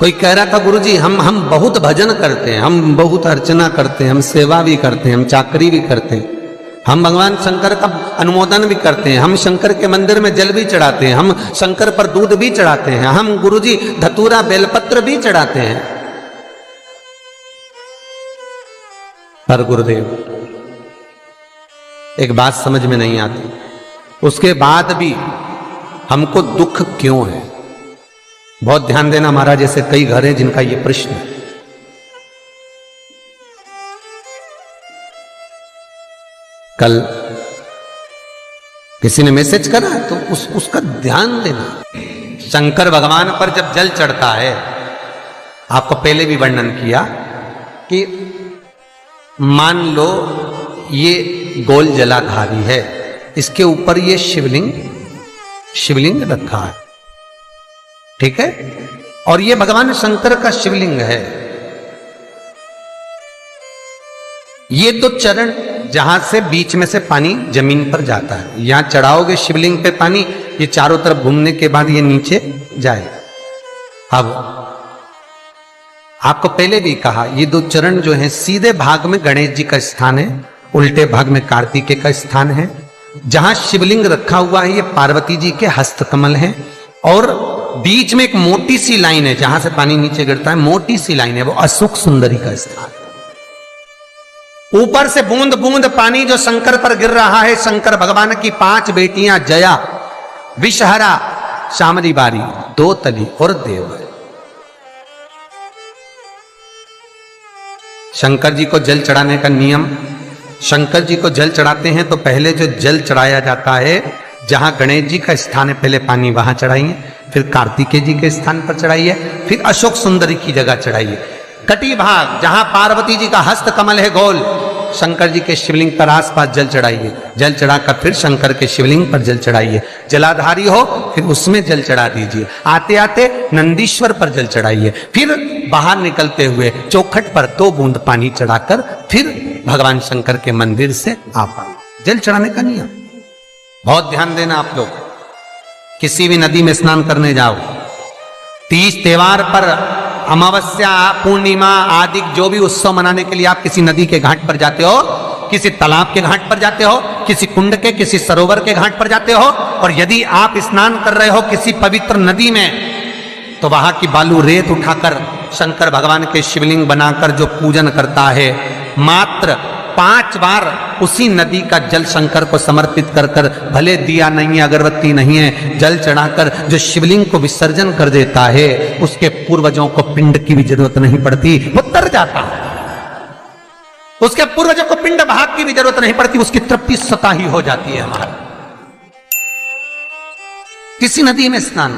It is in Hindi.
कोई कह रहा था गुरुजी हम बहुत भजन करते हैं, हम बहुत अर्चना करते हैं, हम सेवा भी करते हैं, हम चाकरी भी करते हैं, हम भगवान शंकर का अनुमोदन भी करते हैं, हम शंकर के मंदिर में जल भी चढ़ाते हैं, हम शंकर पर दूध भी चढ़ाते हैं, हम गुरुजी धतूरा बेलपत्र भी चढ़ाते हैं। पर गुरुदेव एक बात समझ में नहीं आती, उसके बाद भी हमको दुख क्यों है? बहुत ध्यान देना महाराज, जैसे कई घर हैं जिनका ये प्रश्न है। कल किसी ने मैसेज करा तो उसका ध्यान देना। शंकर भगवान पर जब जल चढ़ता है, आपको पहले भी वर्णन किया कि मान लो ये गोल जलाधारी है, इसके ऊपर ये शिवलिंग रखा है, ठीक है, और ये भगवान शंकर का शिवलिंग है। ये तो चरण जहां से बीच में से पानी जमीन पर जाता है, यहां चढ़ाओगे शिवलिंग पे पानी, ये चारों तरफ घूमने के बाद ये नीचे जाएगा। अब आपको पहले भी कहा, ये दो चरण जो हैं सीधे भाग में गणेश जी का स्थान है, उल्टे भाग में कार्तिकेय का स्थान है। जहां शिवलिंग रखा हुआ है ये पार्वती जी के हस्तकमल हैं, और बीच में एक मोटी सी लाइन है जहां से पानी नीचे गिरता है, मोटी सी लाइन है, वो अशोक सुंदरी का स्थान। ऊपर से बूंद बूंद पानी जो शंकर पर गिर रहा है, शंकर भगवान की 5 बेटियां जया, विषहरा, शामली बारी, दो तली और देव है। शंकर जी को जल चढ़ाने का नियम, शंकर जी को जल चढ़ाते हैं तो पहले जो जल चढ़ाया जाता है, जहां गणेश जी का स्थान है पहले पानी वहां चढ़ाइए, फिर कार्तिकेय जी के स्थान पर चढ़ाइए, फिर अशोक सुंदरी की जगह चढ़ाइए। कटी भाग जहां पार्वती जी का हस्त कमल है गोल, शंकर जी के शिवलिंग पर आसपास जल चढ़ाइए, जल चढ़ाकर फिर शंकर के शिवलिंग पर जल चढ़ाइए। जलाधारी हो फिर उसमें जल चढ़ा दीजिए, आते आते नंदीश्वर पर जल चढ़ाइए, फिर बाहर निकलते हुए चौखट पर 2 बूंद पानी चढ़ाकर फिर भगवान शंकर के मंदिर से आप जल चढ़ाने का नियम। बहुत ध्यान देना आप लोग, किसी भी नदी में स्नान करने जाओ, तीज त्योहार पर, अमावस्या, पूर्णिमा आदि जो भी उत्सव मनाने के लिए आप किसी नदी के घाट पर जाते हो, किसी तालाब के घाट पर जाते हो, किसी कुंड के, किसी सरोवर के घाट पर जाते हो, और यदि आप स्नान कर रहे हो किसी पवित्र नदी में, तो वहां की बालू रेत उठाकर शंकर भगवान के शिवलिंग बनाकर जो पूजन करता है, मात्र 5 बार उसी नदी का जल शंकर को समर्पित कर कर, भले दिया नहीं है, अगरबत्ती नहीं है, जल चढ़ाकर जो शिवलिंग को विसर्जन कर देता है, उसके पूर्वजों को पिंड की भी जरूरत नहीं पड़ती, वो तर जाता है। उसके पूर्वजों को पिंड भाग की भी जरूरत नहीं पड़ती, उसकी तृप्ति स्वतः ही हो जाती है। हमारा किसी नदी में स्नान